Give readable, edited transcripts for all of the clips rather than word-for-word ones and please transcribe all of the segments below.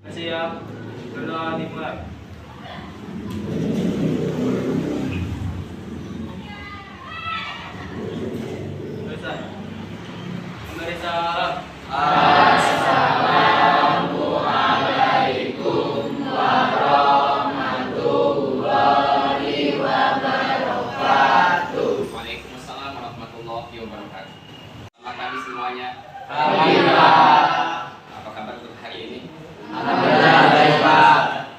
Siap, berdoa dimulai. Selesai. Pemirsa, Assalamualaikum warahmatullahi wabarakatuh. Waalaikumsalam warahmatullahi wabarakatuh. Selamat pagi semuanya. Apa kabar untuk hari ini? Alhamdulillah baik Pak.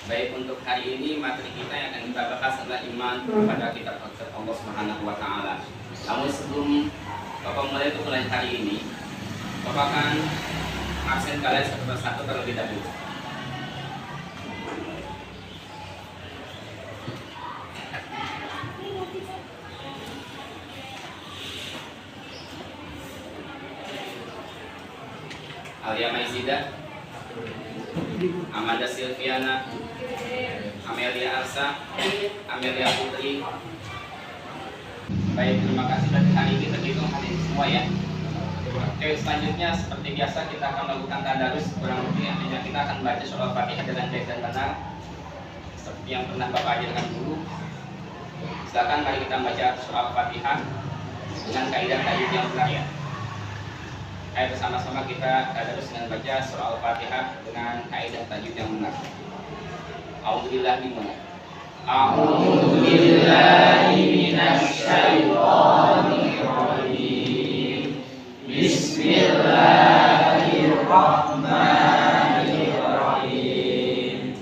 Baik, untuk hari ini materi kita yang akan kita bahas adalah iman kepada kitab Allah Subhanahu wa taala. Namun sebelum Bapak mulai untuk mulai hari ini, Bapak akan absen kalian satu persatu terlebih dahulu. Alia Maizida, Amanda Silviana, Amelia Arsa, Amelia Putri. Baik, terima kasih dan hari ini terhitung hari ini semua ya. Oke, selanjutnya seperti biasa kita akan melakukan tadarus, kurang lebih artinya kita akan baca surah Al-Fatihah dengan baik dan benar seperti yang pernah Bapak ajarkan dulu. Silakan mari kita baca surah Al-Fatihah dengan kaidah tajwid yang benar ya. Ayo bersama-sama kita tadarus dengan baca surah Al-Fatihah dengan kaidah tajwid yang benar. A'udzubillahi minasyaitonirrajim. Bismillahirrahmanirrahim.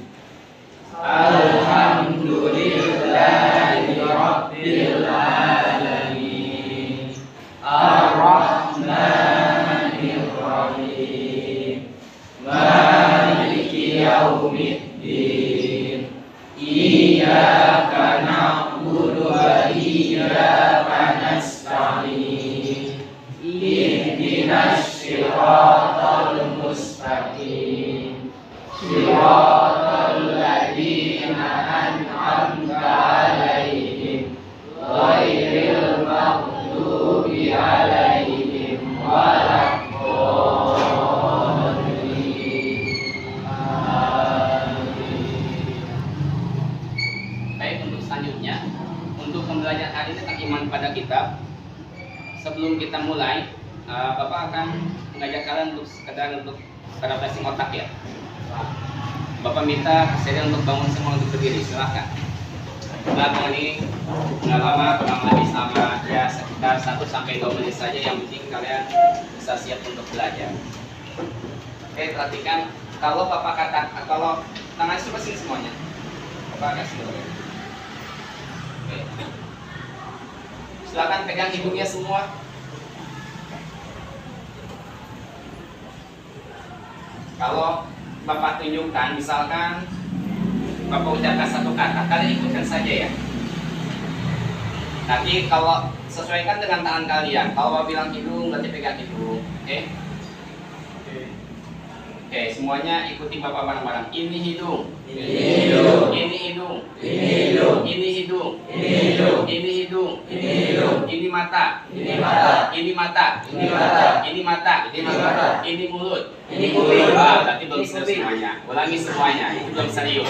Alhamdulillahi rabbil alamin. Ar-Rahmanir Rahim. Maliki yaumiddin. Iyyaka na'budu wa iyyaka nasta'in. Ihdinas siratal mustaqim. Siratal ladzina an'amta 'alaihim ghairil maghdubi 'alaihim waladdallin. Baik, untuk selanjutnya untuk pembelajaran hari ini tentang iman pada kitab. Sebelum kita mulai, Bapak akan mengajak kalian untuk sekedar untuk refreshing otak ya. Bapak minta kalian untuk bangun semua untuk berdiri, silahkan. Setelah bangun ini nggak lama, kurang lebih sama ya sekitar 1-2 menit saja. Yang penting kalian bisa siap untuk belajar. Oke, perhatikan kalau Bapak kata kalau tangan coba sini semuanya. Bapak kasih dulu. Oke. Silakan pegang hidungnya semua. Kalau Bapak tunjukkan, misalkan Bapak ucapkan satu kata, kalian ikutkan saja ya. Nanti kalau sesuaikan dengan tangan kalian. Kalau Bapak bilang hidung, berarti pegang hidung. Oke? Oke, semuanya ikuti Bapak bareng-bareng. Ini hidung. Ini hidung. Ini hidung. Ini hidung. Ini hidung. Ini hidung. Ini hidung. Ini hidung. Ini mata. Ini mata. Ini mata. Ini mata. Ini mata. Ini mata. Ini mulut. Ini kuping. Berarti belum serius semuanya. Ulangi semuanya. Itu belum serius.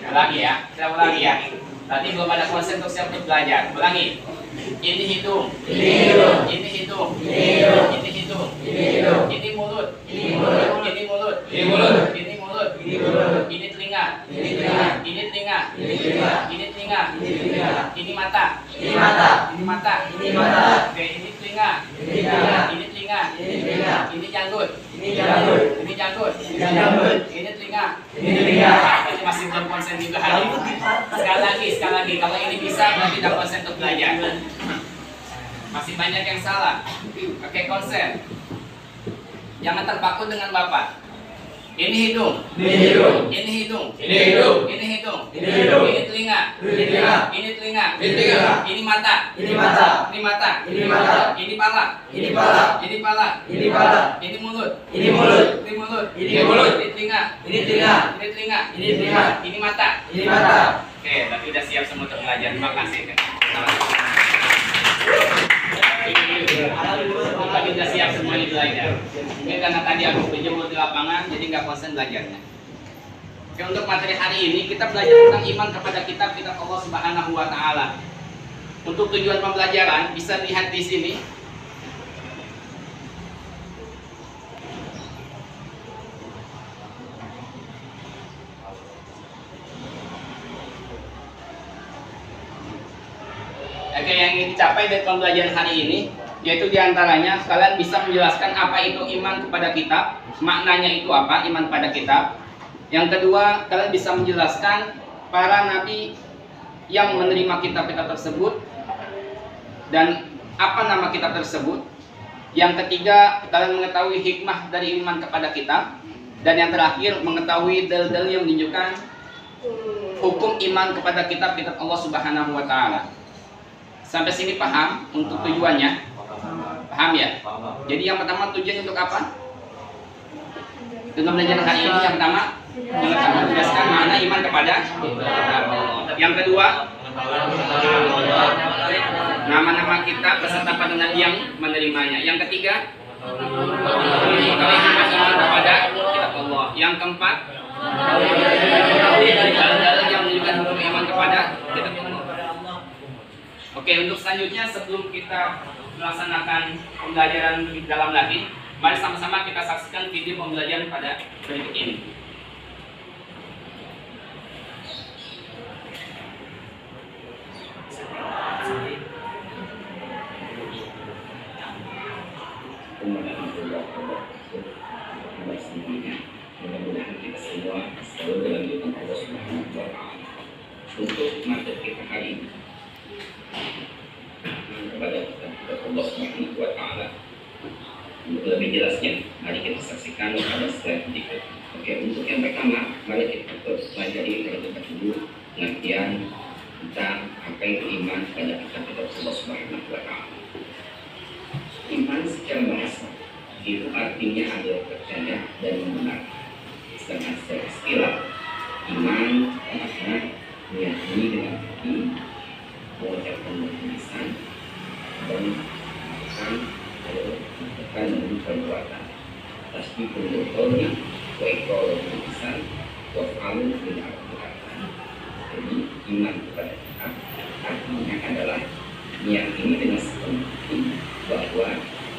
Ulangi ya. Kita ulangi ya. Tadi belum ada konsen untuk siap untuk belajar. Ulangi. Ini hidung. Ini hidung. Ini hidung. Ini hidung. Ini hidung. Ini hidung. Ini mulut. Ini mulut. Ini mulut. Ini mulut. Ini mulut. Ini mulut. Ini telinga. Ini telinga. Ini telinga. Ini telinga. Ini telinga. Ini telinga. Ini mata. Ini mata. Ini mata. Ini mata. Oke, ini telinga. Ini telinga. Ini telinga. Ini telinga. Ini janggut. Ini janggut. Ini janggut. Ini janggut. Ini telinga. Ini telinga. Ini masih belum konsen juga hari ini. Sekali lagi. Kalau ini bisa berarti tidak konsen untuk belajar. Masih banyak yang salah. Oke, konsen. Jangan terpaku dengan Bapak. Ini hidung. Ini hidung. Ini hidung. Ini hidung. Ini hidung. Ini hidung. Ini telinga. Ini telinga. Ini telinga. Ini telinga. Ini mata. Ini mata. Ini mata. Ini mata. Ini pala. Ini pala. Ini pala. Ini pala. Ini mulut. Ini mulut. Ini mulut. Ini mulut. Ini telinga. Ini telinga. Ini telinga. Ini telinga. Ini mata. Ini mata. Oke, tapi udah siap semua untuk belajar. Terima kasih. Selamat. Tadi udah siap semuanya belajar. Mungkin karena tadi aku berjemur di lapangan, jadi nggak konsen belajarnya. Oke, untuk materi hari ini kita belajar tentang iman kepada kitab Allah Subhanahu wa Ta'ala. Untuk tujuan pembelajaran bisa lihat di sini. Oke, yang ingin dicapai dari pembelajaran hari ini yaitu diantaranya kalian bisa menjelaskan apa itu iman kepada kitab, maknanya itu apa iman pada kitab. Yang kedua, kalian bisa menjelaskan para nabi yang menerima kitab-kitab tersebut dan apa nama kitab tersebut. Yang ketiga, kalian mengetahui hikmah dari iman kepada kitab. Dan yang terakhir, mengetahui dalil-dalil yang menunjukkan hukum iman kepada kitab-kitab Allah Subhanahu wa Ta'ala. Sampai sini paham untuk tujuannya? Paham ya? Jadi yang pertama tujuan untuk apa? Dengan belajar hari ini yang pertama menjelaskan makna iman kepada kitab Allah. Yang kedua, nama-nama kitab beserta pada nabi yang menerimanya. Yang ketiga, mengetahui hikmah iman kepada kitab Allah. Yang keempat, dalil-dalil yang menunjukkan hukum iman kepada kitab Allah. Oke, untuk selanjutnya sebelum kita melaksanakan pembelajaran lebih dalam lagi, mari sama-sama kita saksikan video pembelajaran pada berikut ini. Mudah-mudahan kita semua selalu dalam lindungan Allah Subhanahu wa Ta'ala. Untuk materi kita hari ini kepada kita Allah Subhanahu wa Ta'ala. Untuk lebih jelasnya, mari kita saksikan pada slide berikut. Oke, untuk yang pertama, mari kita pelajari terlebih dahulu pengertian tentang apa itu iman pada kitab Allah Subhanahu wa Ta'ala. Iman secara bahasa itu artinya adalah percaya dan membenarkan. Sedangkan secara istilah, iman makna meyakini dengan hati, mengucapkan dengan lisan, dan melakukan dengan perbuatan. Tasbihul qawli wa iqrarul lisan wa fa'alun bil arkan. Jadi iman kepada kita artinya adalah meyakini dengan sepenuh hati bahwa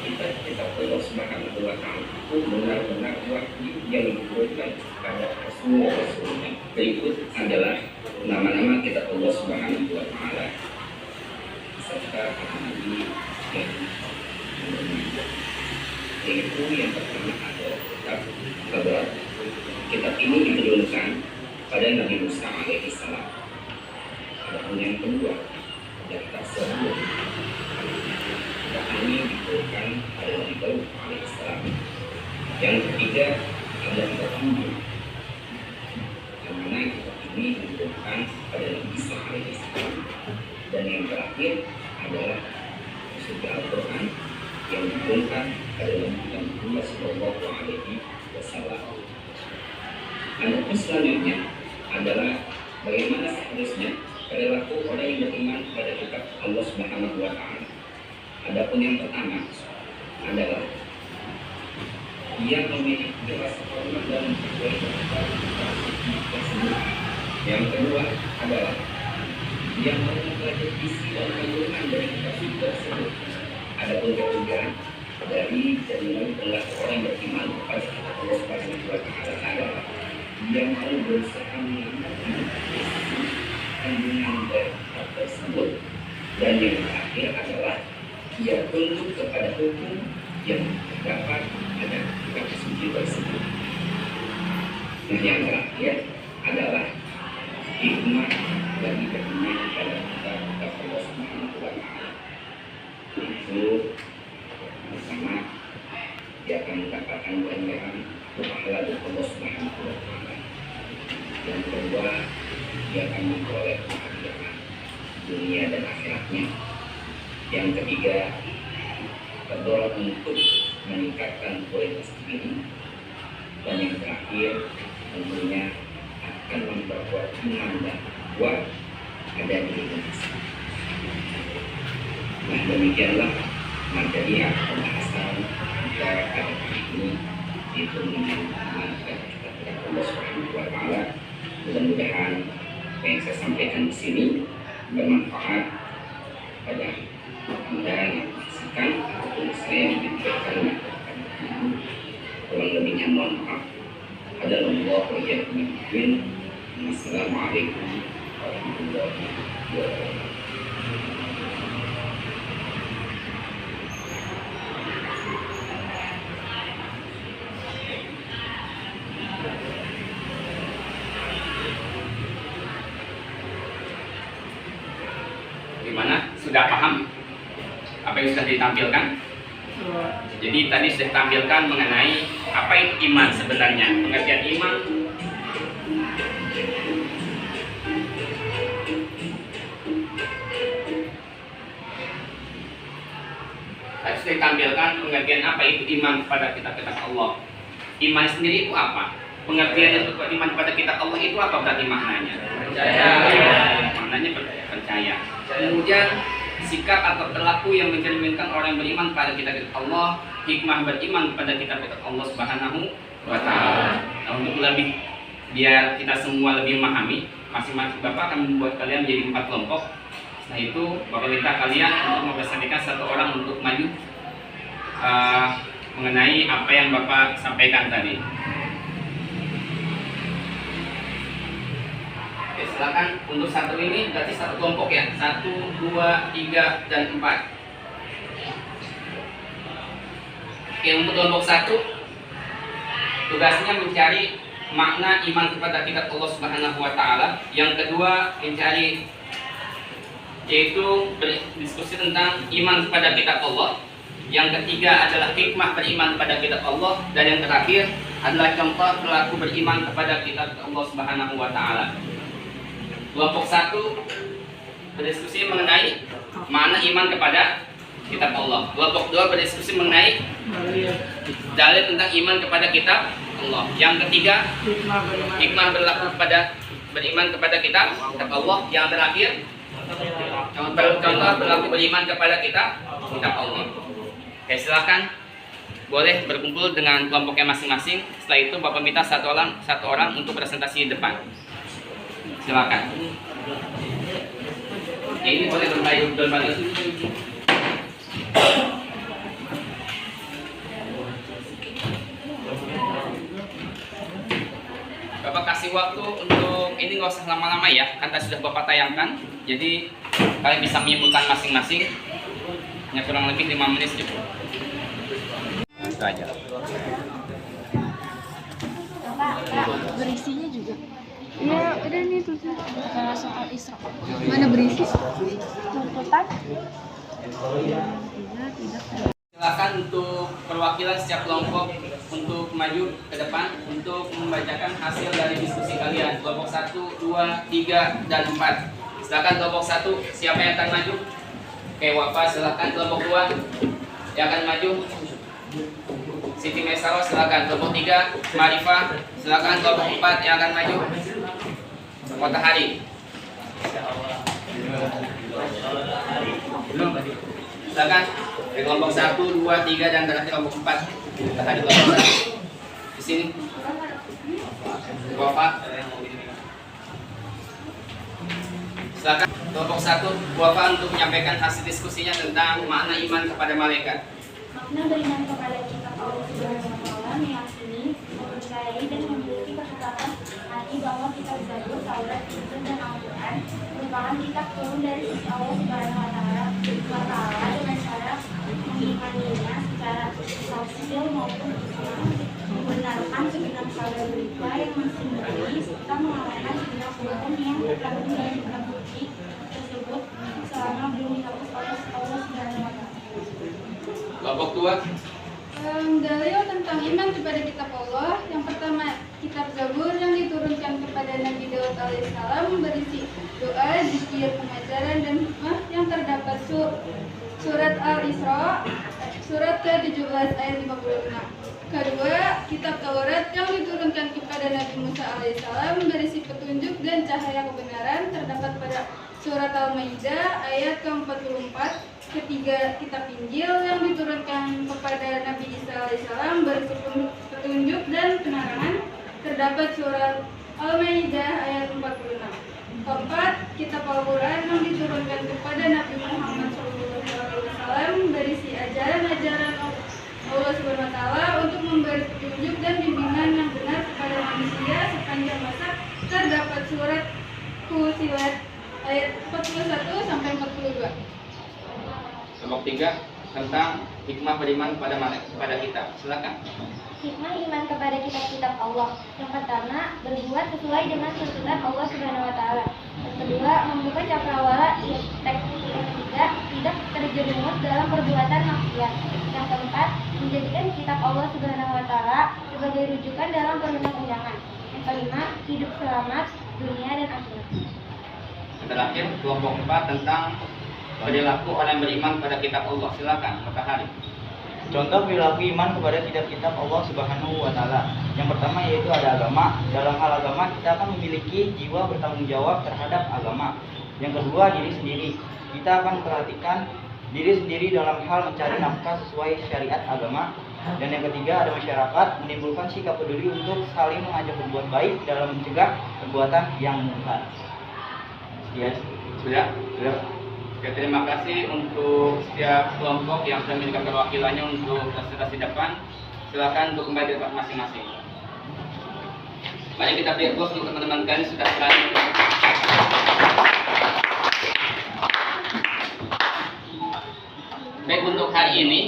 kita Allah Subhanahu wa Ta'ala itu benar-benar wajib yang diturunkan kepada Rasulullah. Berikut adalah nama-nama kitab Allah Subhanahu wa Ta'ala serta para nabi yang menerima. Yaitu yang pertama adalah kitab Taurat. Kitab ini diturunkan pada Nabi Musa alaihi salam. Adapun yang kedua ada kitab Zabur. Kitab ini diturunkan pada Nabi Daud alaihi salam. Yang ketiga ada kitab Injil, yang mana kitab ini diturunkan pada Nabi Isa alaihi salam. Dan yang terakhir adalah surga Al-Quran yang diturunkan pada Nabi Muhammad sallallahu alaihi wasallam. Adapun selanjutnya adalah bagaimana seharusnya perilaku orang yang beriman kepada kitab Allah Subhanahu wa Ta'ala. Adapun yang pertama adalah dia memiliki rasa hormat dan menghargai kitab tersebut. Yang kedua adalah dia mau mempelajari isi dan kandungan dari kitab tersebut. Adapun ketiga dari jaminan perilaku orang yang beriman kepada kitab Allah Subhanahu wa Ta'ala adalah dia mau berusaha mengamalkan isi kandungan dari kitab tersebut. Dan yang terakhir adalah dia tunduk kepada hukum yang terdapat pada kitab suci tersebut. Dan yang terakhir adalah hikmah bagi beriman pada kitab Allah Subhanahu wa Ta'ala. Itu bersama dia akan mendapatkan ganjaran pahala dari Allah Subhanahu wa Ta'ala. Yang kedua, dia akan memperoleh kebahagiaan dunia dan akhiratnya. Yang ketiga, terdorong untuk meningkatkan kualitas diri. Dan yang terakhir, tentunya akan memperkuat iman dan kuat ada di Indonesia. Nah, demikianlah materi atau pembahasan kita pada hari ini itu mengenai Allah Subhanahu wa Ta'ala. Mudah-mudahan apa yang saya sampaikan di sini bermanfaat pada Anda yang menyaksikan ataupun saya yang menyampaikan. Kurang lebihnya mohon maaf. Hadanallah wa iyyakum ajmain. Wassalamualaikum warahmatullahi wabarakatuh. Gimana? Sudah paham apa yang sudah ditampilkan? Jadi tadi sudah ditampilkan mengenai apa itu iman sebenarnya, pengertian iman. Tadi sudah ditampilkan pengertian apa itu iman kepada kitab-kitab Allah. Iman sendiri itu apa? Pengertian untuk iman kepada kitab Allah itu apa berarti maknanya? Percaya. Maknanya percaya. Kemudian sikap atau perilaku yang mencerminkan orang yang beriman pada kitab-kitab Allah, hikmah beriman pada kitab-kitab Allah Subhanahu wa Ta'ala. Nah, untuk lebih biar kita semua lebih memahami, masing-masing Bapak akan membuat kalian menjadi 4 kelompok. Setelah itu Bapak minta kalian untuk mempresentasikan satu orang untuk maju mengenai apa yang Bapak sampaikan tadi. Oke, silakan. Untuk satu ini berarti satu kelompok ya. 1, 2, 3, dan 4. Oke, untuk kelompok 1 tugasnya mencari makna iman kepada kitab Allah Subhanahu wa Ta'ala. Yang kedua mencari yaitu berdiskusi tentang iman kepada kitab Allah. Yang ketiga adalah hikmah beriman kepada kitab Allah. Dan yang terakhir adalah contoh perilaku beriman kepada kitab Allah Subhanahu wa Ta'ala. Kelompok 1 berdiskusi mengenai mana iman kepada kitab Allah. Kelompok 2 berdiskusi mengenai dalil tentang iman kepada kitab Allah. Yang ketiga hikmah beriman kepada kitab Allah. Yang terakhir contoh berlaku beriman kepada kitab Allah. Oke, silakan boleh berkumpul dengan kelompoknya masing-masing. Setelah itu Bapak minta satu orang untuk presentasi di depan. Silakan. Ini boleh berbalik. Bapak kasih waktu untuk ini nggak usah lama-lama ya, kan tadi sudah Bapak tayangkan. Jadi kalian bisa menyimpulkan masing-masing. Hanya kurang lebih 5 menit cukup. Nah, itu aja. Bapak, berisinya juga. Iya, udah nih tuh. Soal Isra. Mana berisi? Tuntutan? Tidak. Silakan untuk perwakilan setiap kelompok untuk maju ke depan untuk membacakan hasil dari diskusi kalian. Kelompok 1, 2, 3, dan 4. Silakan kelompok 1, siapa yang akan maju? Oke, Wafa, silakan. Kelompok 2 yang akan maju. Siti Mesaro, silakan. Kelompok 3, Marifah, silakan. Kelompok 4 yang akan maju. Matahari. Silakan. Dari kelompok 1, 2, 3, dan terakhir kelompok 4. Matahari kelompok 1. Di sini. Wafa. Silakan. Kelompok 1, Wafa untuk menyampaikan hasil diskusinya tentang makna iman kepada malaikat. Makna beriman kepada kitab Allah Subhanahu wa Ta'ala meyakini, mempercayai dan memiliki kesepakatan hati bahwa kitab Zabur, Taurat, Injil, dan Al-Quran merupakan kitab turun dari sisi Allah Subhanahu wa Ta'ala dengan cara mengimaninya secara tafsir maupun ijma, membenarkan segenap kabar berita yang mensimboli serta mengamalkan segenap hukum yang terkandung dalam kitab suci tersebut selama belum dihapus oleh Allah Subhanahu wa Ta'ala. Kelompok 2. Dalil tentang iman kepada kitab Allah. Yang pertama, kitab Zabur yang diturunkan kepada Nabi Daud alaihissalam berisi doa, zikir, pengajaran, dan hikmah yang terdapat surat Al-Isra, surat ke-17 ayat 55. Kedua, kitab Taurat yang diturunkan kepada Nabi Musa alaihissalam berisi petunjuk dan cahaya kebenaran terdapat pada surat Al-Maidah ayat ke-44. ketiga, kitab Injil yang diturunkan kepada Nabi Isa alaihissalam berisi petunjuk dan penerangan. Terdapat surat Al-Maidah ayat 46. Keempat, kitab Al-Quran yang diturunkan kepada Nabi Muhammad SAW berisi ajaran-ajaran Allah SWT untuk memberi petunjuk dan bimbingan yang benar kepada manusia sepanjang masa. Terdapat surat Fussilat ayat 41 sampai 42. Kelompok 3 tentang hikmah beriman pada kitab. Silakan. Hikmah iman kepada kitab-kitab Allah. Yang pertama, berbuat sesuai dengan tuntunan Allah Subhanahu wa taala. Yang kedua, membuka cakrawala istek. Yang ketiga, tidak terjerumus dalam perbuatan maksiat. Yang keempat, menjadikan kitab Allah Subhanahu wa taala sebagai rujukan dalam perundang-undangan. Yang kelima, hidup selamat dunia dan akhirat. Yang terakhir, kelompok 4 tentang perilaku orang beriman pada kitab Allah. Silakan, Matahari. Contoh perilaku iman kepada kitab-kitab Allah Subhanahu wa taala. Yang pertama yaitu ada agama. Dalam hal agama kita akan memiliki jiwa bertanggung jawab terhadap agama. Yang kedua, diri sendiri. Kita akan memperhatikan diri sendiri dalam hal mencari nafkah sesuai syariat agama. Dan yang ketiga, ada masyarakat, menimbulkan sikap peduli untuk saling mengajak berbuat baik dalam mencegah perbuatan yang munkar. Yes. Sudah? Oke, terima kasih untuk setiap kelompok yang sudah memberikan perwakilannya untuk presentasi depan. Silakan untuk kembali ke tempat masing-masing. Mari kita beri aplaus untuk teman-teman kalian sudah berani. Baik, untuk hari ini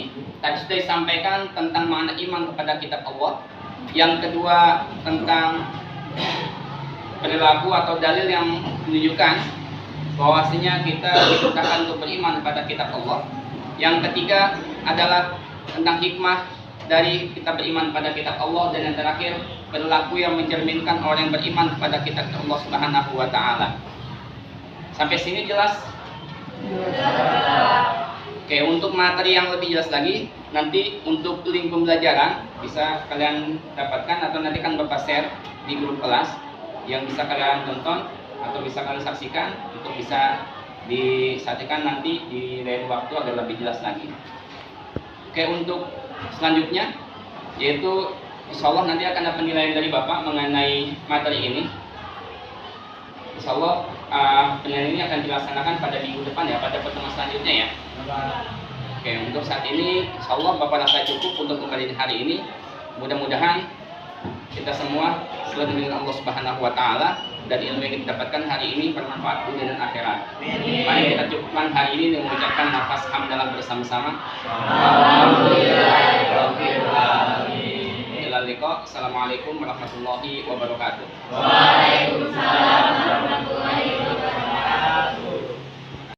tadi sudah disampaikan tentang makna iman kepada kitab Allah. Yang kedua tentang perilaku atau dalil yang menunjukkan bahwasanya kita diperintahkan untuk beriman kepada kitab Allah. Yang ketiga adalah tentang hikmah dari kita beriman pada kitab Allah. Dan yang terakhir, perilaku yang mencerminkan orang yang beriman kepada kitab Allah Subhanahu wa taala. Sampai sini jelas? Oke, untuk materi yang lebih jelas lagi, nanti untuk link pembelajaran bisa kalian dapatkan atau nanti kan Bapak share di grup kelas yang bisa kalian tonton atau bisa kalian saksikan untuk bisa disaksikan nanti di lain waktu agar lebih jelas lagi. Oke, untuk selanjutnya yaitu insya Allah nanti akan ada penilaian dari Bapak mengenai materi ini. Insya Allah penilaian ini akan dilaksanakan pada minggu depan ya, pada pertemuan selanjutnya ya. Oke, untuk saat ini insya Allah Bapak rasa cukup untuk kembali hari ini. Mudah-mudahan kita semua selalu dengan Allah Subhanahu wa taala dan ilmu yang kita dapatkan hari ini bermanfaat dunia dan akhirat. Mari kita cukupkan hari ini dengan mengucapkan nafas hamdalah bersama-sama. Alhamdulillah. Assalamualaikum warahmatullahi wabarakatuh.